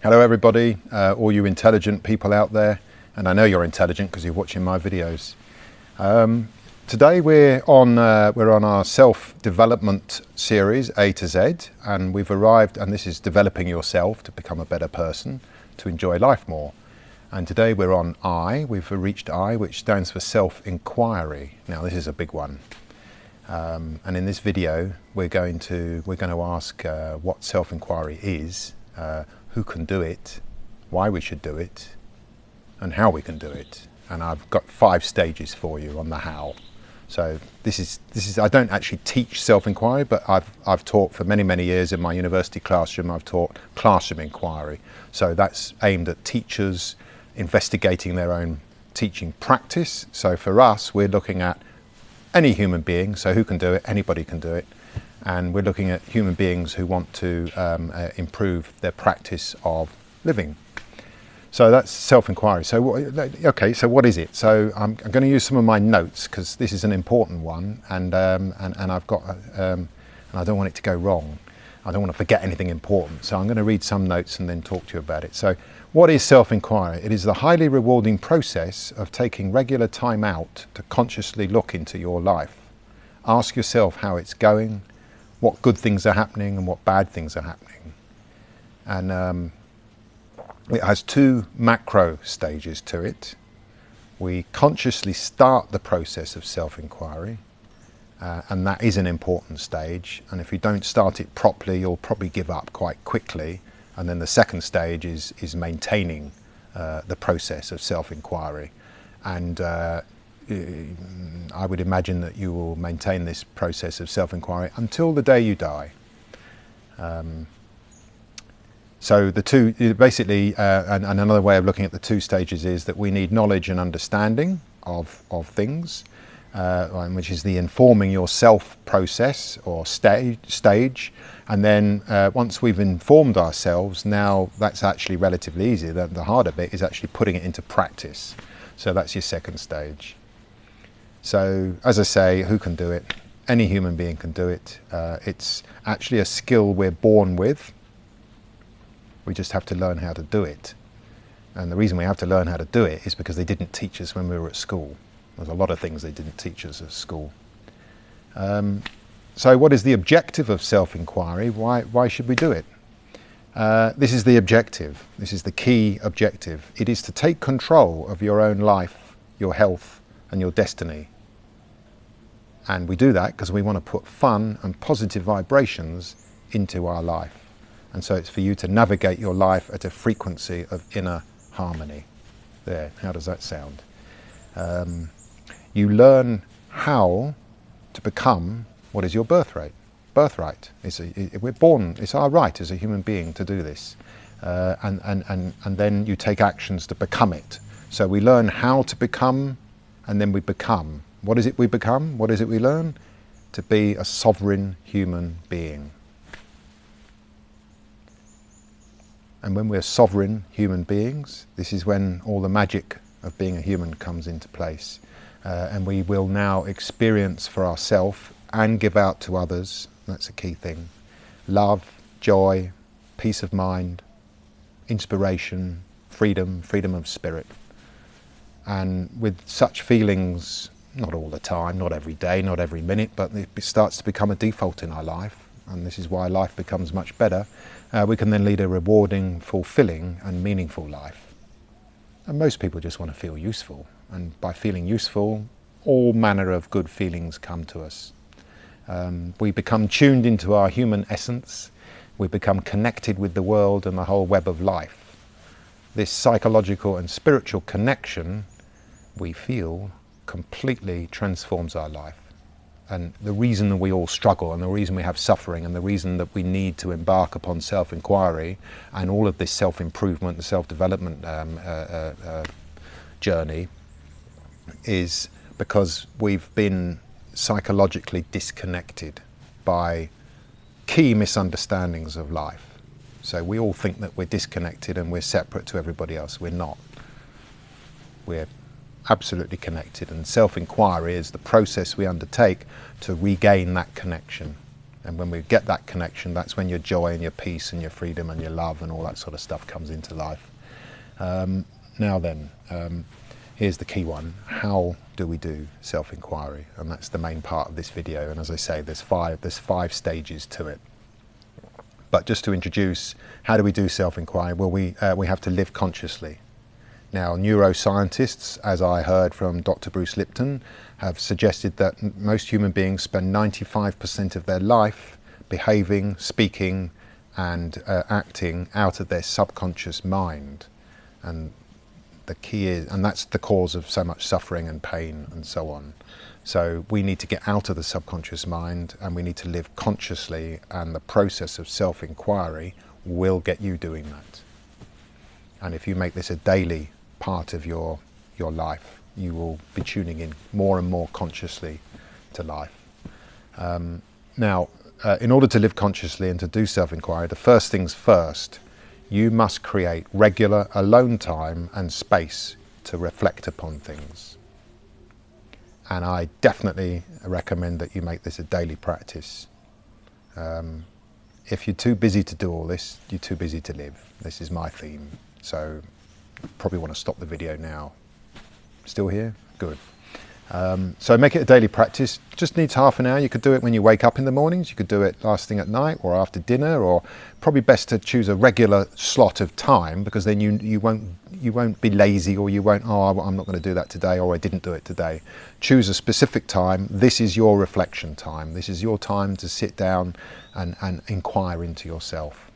Hello everybody, all you intelligent people out there, and I know you're intelligent because you're watching my videos. Today we're on our self-development series A to Z, and we've arrived, and this is developing yourself to become a better person, to enjoy life more. And today we're on I. We've reached I, which stands for self-inquiry. Now this is a big one. And in this video we're going to ask what self-inquiry is, who can do it, why we should do it, and how we can do it. And I've got 5 stages for you on the how. So this is I don't actually teach self-inquiry, but I've taught for many years in my university classroom. I've taught classroom inquiry. So that's aimed at teachers investigating their own teaching practice. So for us, we're looking at any human being, so who can do it, anybody can do it. And we're looking at human beings who want to improve their practice of living. So that's self-inquiry. So okay, so what is it? So I'm going to use some of my notes because this is an important one, and I've got and I don't want it to go wrong. I don't want to forget anything important. So I'm going to read some notes and then talk to you about it. So what is self-inquiry? It is the highly rewarding process of taking regular time out to consciously look into your life. Ask yourself how it's going, what good things are happening and what bad things are happening. And it has 2 macro stages to it. We consciously start the process of self-inquiry, and that is an important stage. And if you don't start it properly, you'll probably give up quite quickly. And then the second stage is maintaining the process of self-inquiry. And I would imagine that you will maintain this process of self-inquiry until the day you die. So the 2, basically, and another way of looking at the 2 stages is that we need knowledge and understanding of things, which is the informing yourself process or stage. And then once we've informed ourselves, now that's actually relatively easy. The harder bit is actually putting it into practice. So that's your second stage. So as I say, who can do it? Any human being can do it. It's actually a skill we're born with. We just have to learn how to do it. And the reason we have to learn how to do it is because they didn't teach us when we were at school. There's a lot of things they didn't teach us at school. So what is the objective of self-inquiry? Why should we do it? This is the objective. This is the key objective. It is to take control of your own life, your health, and your destiny. And we do that because we want to put fun and positive vibrations into our life. And so it's for you to navigate your life at a frequency of inner harmony. There, how does that sound? You learn how to become what is your birthright. We're born, it's our right as a human being to do this. And then you take actions to become it. So we learn how to become, and then we become. What is it we become? What is it we learn? To be a sovereign human being. And when we're sovereign human beings, this is when all the magic of being a human comes into place. And we will now experience for ourselves and give out to others, that's a key thing, love, joy, peace of mind, inspiration, freedom of spirit. And with such feelings, not all the time, not every day, not every minute, but it starts to become a default in our life. And this is why life becomes much better. We can then lead a rewarding, fulfilling and meaningful life. And most people just want to feel useful. And by feeling useful, all manner of good feelings come to us. We become tuned into our human essence. We become connected with the world and the whole web of life. This psychological and spiritual connection, we feel, completely transforms our life. And the reason that we all struggle, and the reason we have suffering, and the reason that we need to embark upon self-inquiry and all of this self-improvement and self-development journey is because we've been psychologically disconnected by key misunderstandings of life. So we all think that we're disconnected and we're separate to everybody else. We're not. We're absolutely connected, and self-inquiry is the process we undertake to regain that connection. And when we get that connection, that's when your joy and your peace and your freedom and your love and all that sort of stuff comes into life. Now then, here's the key one. How do we do self-inquiry? And that's the main part of this video. And as I say, there's five stages to it. But just to introduce, how do we do self-inquiry? Well, we have to live consciously. Now, neuroscientists, as I heard from Dr. Bruce Lipton, have suggested that most human beings spend 95% of their life behaving, speaking, and acting out of their subconscious mind. And the key is, and that's the cause of so much suffering and pain and so on. So we need to get out of the subconscious mind and we need to live consciously, and the process of self-inquiry will get you doing that. And if you make this a daily part of your life, you will be tuning in more and more consciously to life. Now, in order to live consciously and to do self-inquiry, the first things first, you must create regular alone time and space to reflect upon things. And I definitely recommend that you make this a daily practice. If you're too busy to do all this, you're too busy to live. This is my theme. So probably want to stop the video now. Still here? Good. So make it a daily practice. Just needs half an hour. You could do it when you wake up in the mornings. You could do it last thing at night or after dinner, or probably best to choose a regular slot of time, because then you won't be lazy, or you won't, oh, I'm not going to do that today, or I didn't do it today. Choose a specific time. This is your reflection time. This is your time to sit down and inquire into yourself.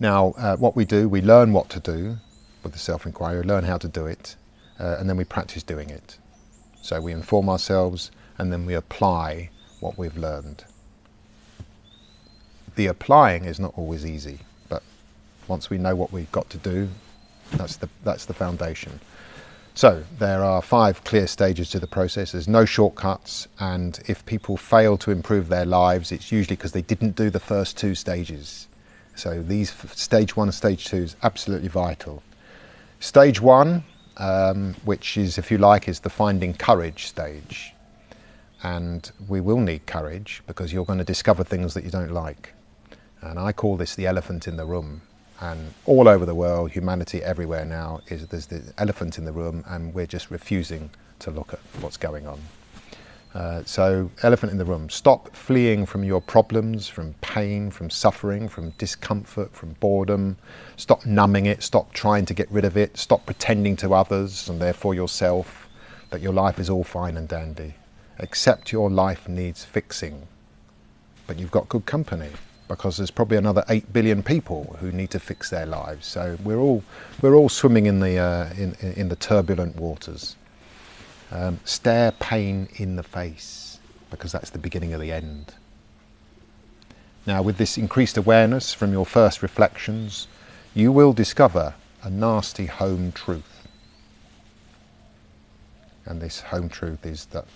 Now, what we do, we learn what to do with the self-inquiry, we learn how to do it, and then we practice doing it. So we inform ourselves and then we apply what we've learned. The applying is not always easy, but once we know what we've got to do, that's the foundation. So there are 5 clear stages to the process. There's no shortcuts, and if people fail to improve their lives, it's usually because they didn't do the first 2 stages. So these stage 1 and stage 2 is absolutely vital. Stage 1, which is, if you like, is the finding courage stage. And we will need courage because you're going to discover things that you don't like. And I call this the elephant in the room. And all over the world, humanity everywhere now, there's the elephant in the room, and we're just refusing to look at what's going on. So, elephant in the room. Stop fleeing from your problems, from pain, from suffering, from discomfort, from boredom. Stop numbing it. Stop trying to get rid of it. Stop pretending to others, and therefore yourself, that your life is all fine and dandy. Accept your life needs fixing. But you've got good company, because there's probably another 8 billion people who need to fix their lives. So we're all swimming in the turbulent waters. Stare pain in the face, because that's the beginning of the end. Now, with this increased awareness from your first reflections, you will discover a nasty home truth. And this home truth is that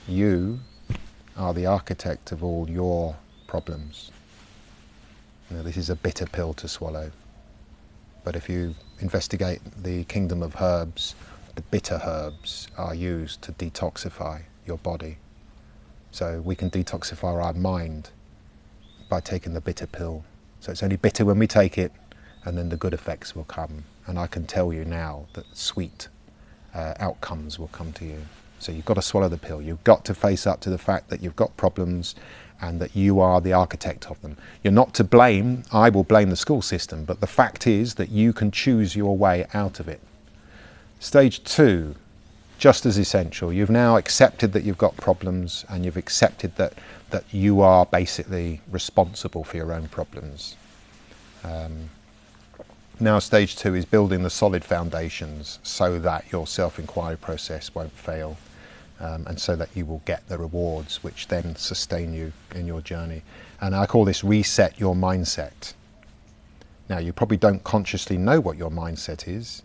you are the architect of all your problems. Now, this is a bitter pill to swallow, but if you investigate the kingdom of herbs, the bitter herbs are used to detoxify your body. So we can detoxify our mind by taking the bitter pill. So it's only bitter when we take it, and then the good effects will come. And I can tell you now that sweet outcomes will come to you. So you've got to swallow the pill. You've got to face up to the fact that you've got problems and that you are the architect of them. You're not to blame. I will blame the school system, but the fact is that you can choose your way out of it. Stage 2, just as essential. You've now accepted that you've got problems, and you've accepted that you are basically responsible for your own problems. Now stage 2 is building the solid foundations so that your self-inquiry process won't fail, and so that you will get the rewards which then sustain you in your journey. And I call this reset your mindset. Now, you probably don't consciously know what your mindset is,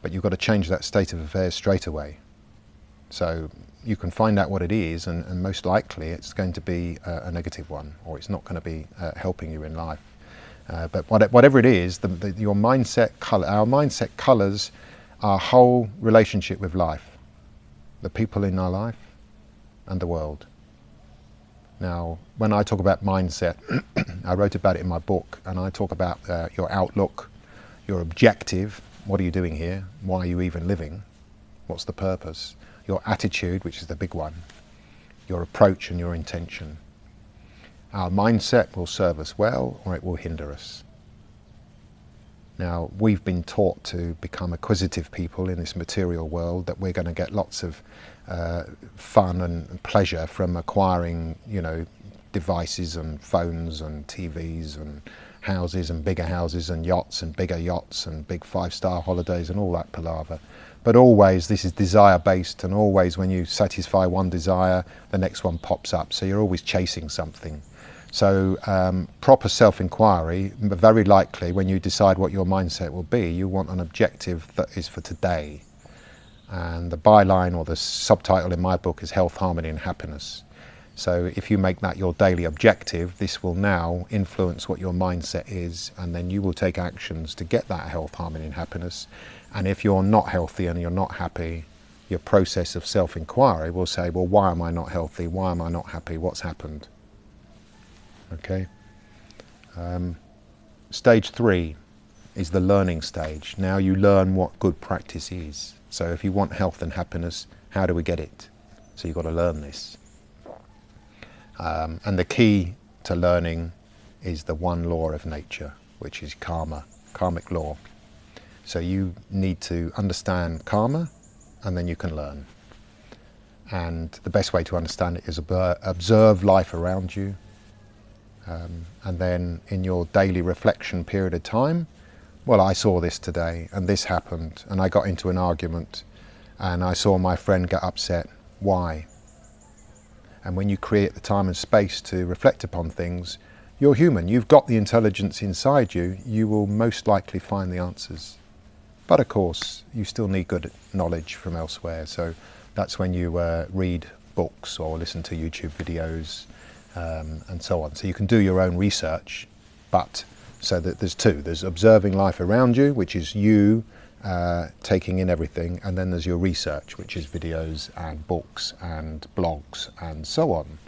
but you've got to change that state of affairs straight away. So you can find out what it is, and most likely it's going to be a negative one, or it's not going to be helping you in life. But whatever it is, your mindset color, our mindset colors our whole relationship with life, the people in our life and the world. Now, when I talk about mindset, I wrote about it in my book, and I talk about your outlook, your objective, what are you doing here, why are you even living, what's the purpose, your attitude, which is the big one, your approach and your intention. Our mindset will serve us well, or it will hinder us. Now, we've been taught to become acquisitive people in this material world, that we're going to get lots of fun and pleasure from acquiring, devices and phones and TVs and houses and bigger houses and yachts and bigger yachts and big 5-star holidays and all that palaver. But always this is desire based, and always when you satisfy one desire, the next one pops up. So you're always chasing something. So proper self-inquiry, very likely when you decide what your mindset will be, you want an objective that is for today. And the byline or the subtitle in my book is Health, Harmony and Happiness. So if you make that your daily objective, this will now influence what your mindset is, and then you will take actions to get that health, harmony and happiness. And if you're not healthy and you're not happy, your process of self-inquiry will say, well, why am I not healthy? Why am I not happy? What's happened? Okay. Stage 3 is the learning stage. Now you learn what good practice is. So if you want health and happiness, how do we get it? So you've got to learn this. And the key to learning is the one law of nature, which is karma, karmic law. So you need to understand karma, and then you can learn. And the best way to understand it is observe life around you. And then in your daily reflection period of time, well, I saw this today and this happened and I got into an argument and I saw my friend get upset. Why? And when you create the time and space to reflect upon things, you're human, you've got the intelligence inside you, you will most likely find the answers. But of course, you still need good knowledge from elsewhere. So that's when you read books or listen to YouTube videos, and so on. So you can do your own research, but so that there's two. There's observing life around you, which is you taking in everything, and then there's your research, which is videos and books and blogs and so on.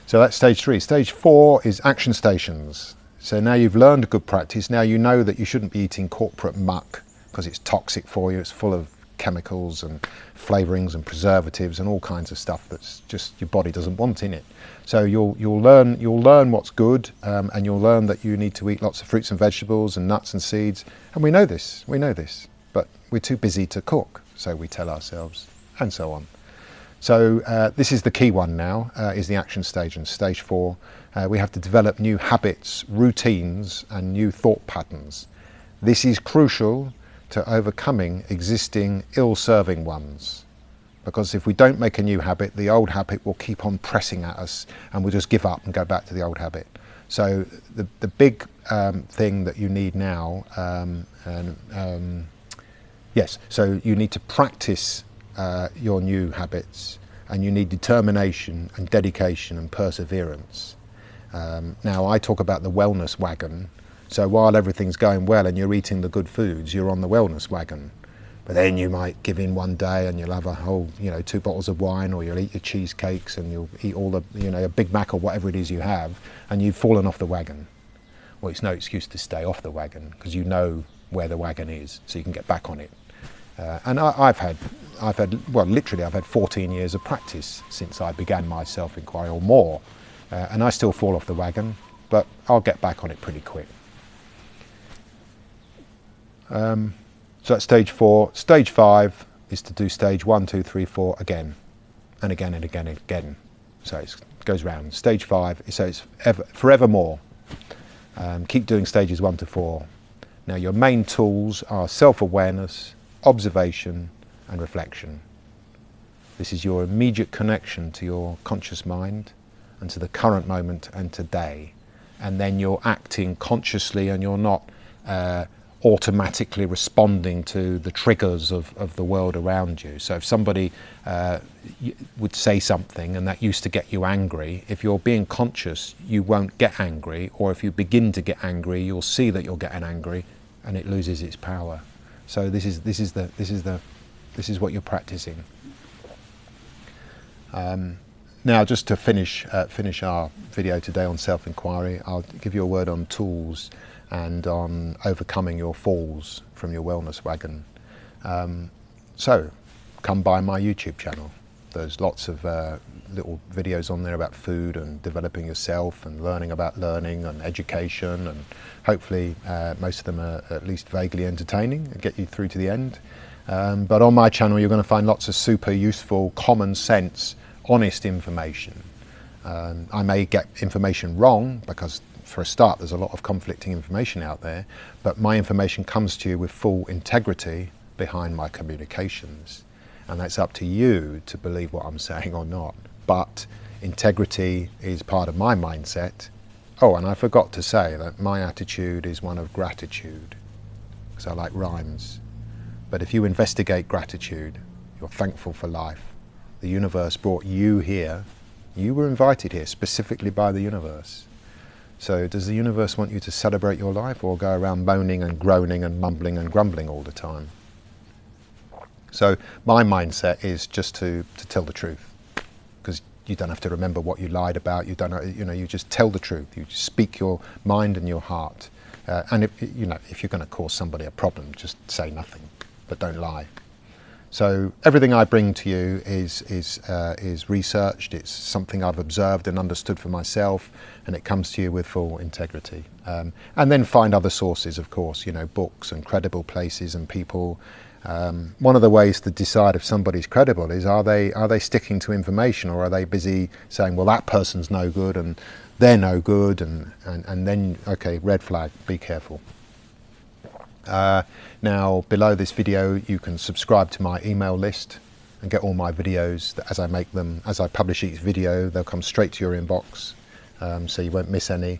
So that's stage 3. Stage 4 is action stations. So now you've learned good practice, now you know that you shouldn't be eating corporate muck because it's toxic for you, it's full of chemicals and flavourings and preservatives and all kinds of stuff that's just your body doesn't want in it. So you'll learn what's good, and you'll learn that you need to eat lots of fruits and vegetables and nuts and seeds. And we know this, but we're too busy to cook, so we tell ourselves, and so on. So this is the key one now, is the action stage. And stage 4, we have to develop new habits, routines and new thought patterns. This is crucial to overcoming existing ill-serving ones. Because if we don't make a new habit, the old habit will keep on pressing at us and we'll just give up and go back to the old habit. So the big thing that you need now, so you need to practice your new habits, and you need determination and dedication and perseverance. Now I talk about the wellness wagon. So while everything's going well and you're eating the good foods, you're on the wellness wagon. But then you might give in one day and you'll have a whole, 2 bottles of wine, or you'll eat your cheesecakes and you'll eat all the, a Big Mac or whatever it is you have, and you've fallen off the wagon. Well, it's no excuse to stay off the wagon, because you know where the wagon is, so you can get back on it. And I've had, literally I've had 14 years of practice since I began my self-inquiry, or more, and I still fall off the wagon, but I'll get back on it pretty quick. So that's stage 4. Stage 5 is to do stage 1, 2, 3, 4 again, and again and again and again. So it goes round. Stage 5, so it's forevermore. Keep doing stages 1 to 4. Now your main tools are self-awareness, observation and reflection. This is your immediate connection to your conscious mind and to the current moment and today. And then you're acting consciously, and you're not automatically responding to the triggers of the world around you. So if somebody would say something and that used to get you angry, if you're being conscious, you won't get angry, or if you begin to get angry, you'll see that you're getting angry and it loses its power. So this is what you're practicing. Now, just to finish our video today on self-inquiry, I'll give you a word on tools and on overcoming your falls from your wellness wagon. So, come by my YouTube channel. There's lots of little videos on there about food and developing yourself and learning about learning and education, and hopefully most of them are at least vaguely entertaining and get you through to the end. But on my channel you're going to find lots of super useful, common sense, honest information. I may get information wrong because for a start there's a lot of conflicting information out there, but my information comes to you with full integrity behind my communications, and that's up to you to believe what I'm saying or not. But integrity is part of my mindset. Oh, and I forgot to say that my attitude is one of gratitude, because I like rhymes. But if you investigate gratitude, you're thankful for life. The universe brought you here. You were invited here specifically by the universe. So does the universe want you to celebrate your life or go around moaning and groaning and mumbling and grumbling all the time? So my mindset is just to tell the truth, because you don't have to remember what you lied about. You don't, you just tell the truth. You just speak your mind and your heart. And if you're going to cause somebody a problem, just say nothing, but don't lie. So everything I bring to you is researched. It's something I've observed and understood for myself, and it comes to you with full integrity. And then find other sources, of course, books and credible places and people. One of the ways to decide if somebody's credible is, are they sticking to information, or are they busy saying, well, that person's no good and they're no good, and then, okay, red flag, be careful. Now, below this video you can subscribe to my email list and get all my videos that as I make them, as I publish each video, they'll come straight to your inbox, so you won't miss any.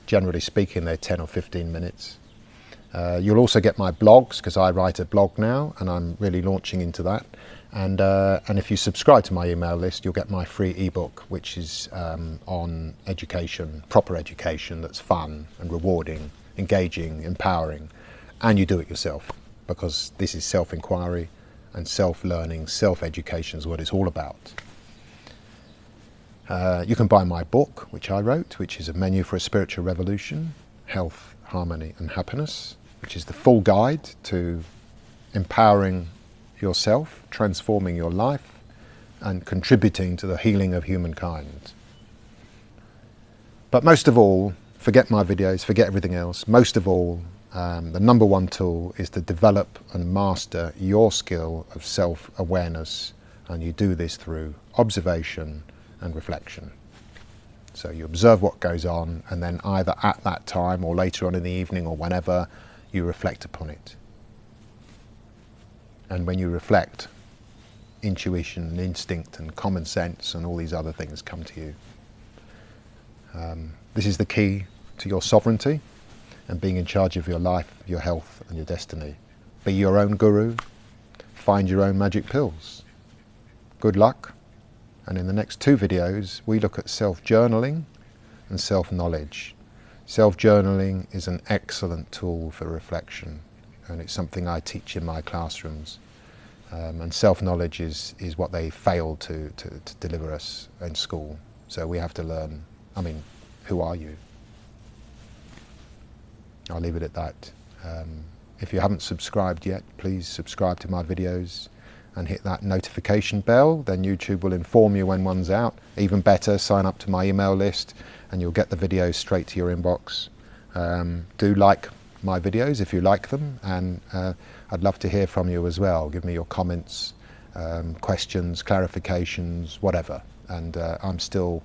Generally speaking, they're 10 or 15 minutes. You'll also get my blogs, because I write a blog now and I'm really launching into that. And if you subscribe to my email list, you'll get my free ebook, which is on education, proper education that's fun and rewarding, engaging, empowering, and you do it yourself, because this is self-inquiry and self-learning, self-education is what it's all about. You can buy my book, which I wrote, which is A Menu for a Spiritual Revolution, Health, Harmony and Happiness, which is the full guide to empowering yourself, transforming your life, and contributing to the healing of humankind. But most of all, forget my videos, forget everything else. Most of all, the number one tool is to develop and master your skill of self-awareness, and you do this through observation and reflection. So you observe what goes on, and then either at that time or later on in the evening or whenever, you reflect upon it. And when you reflect, intuition and instinct and common sense and all these other things come to you. This is the key to your sovereignty and being in charge of your life, your health and your destiny. Be your own guru, find your own magic pills. Good luck, and in the next 2 videos we look at self-journaling and self-knowledge. Self-journaling is an excellent tool for reflection, and it's something I teach in my classrooms. And self-knowledge is what they failed to deliver us in school. So we have to learn, who are you? I'll leave it at that. If you haven't subscribed yet, please subscribe to my videos and hit that notification bell, then YouTube will inform you when one's out. Even better, sign up to my email list and you'll get the videos straight to your inbox. Do like my videos if you like them, and I'd love to hear from you as well. Give me your comments, questions, clarifications, whatever. And I'm still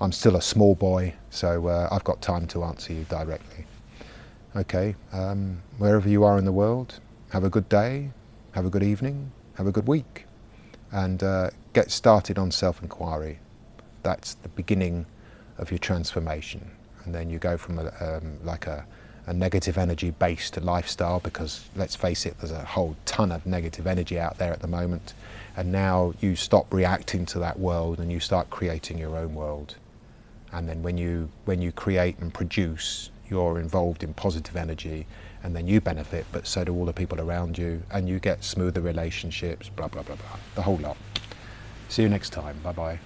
a small boy, so I've got time to answer you directly. Okay, wherever you are in the world, have a good day, have a good evening, have a good week, and get started on self-inquiry. That's the beginning of your transformation, and then you go from a negative energy based lifestyle, because let's face it, there's a whole ton of negative energy out there at the moment, and now you stop reacting to that world and you start creating your own world. And then when you create and produce, you're involved in positive energy, and then you benefit, but so do all the people around you, and you get smoother relationships, blah blah blah blah, the whole lot. See you next time. Bye bye.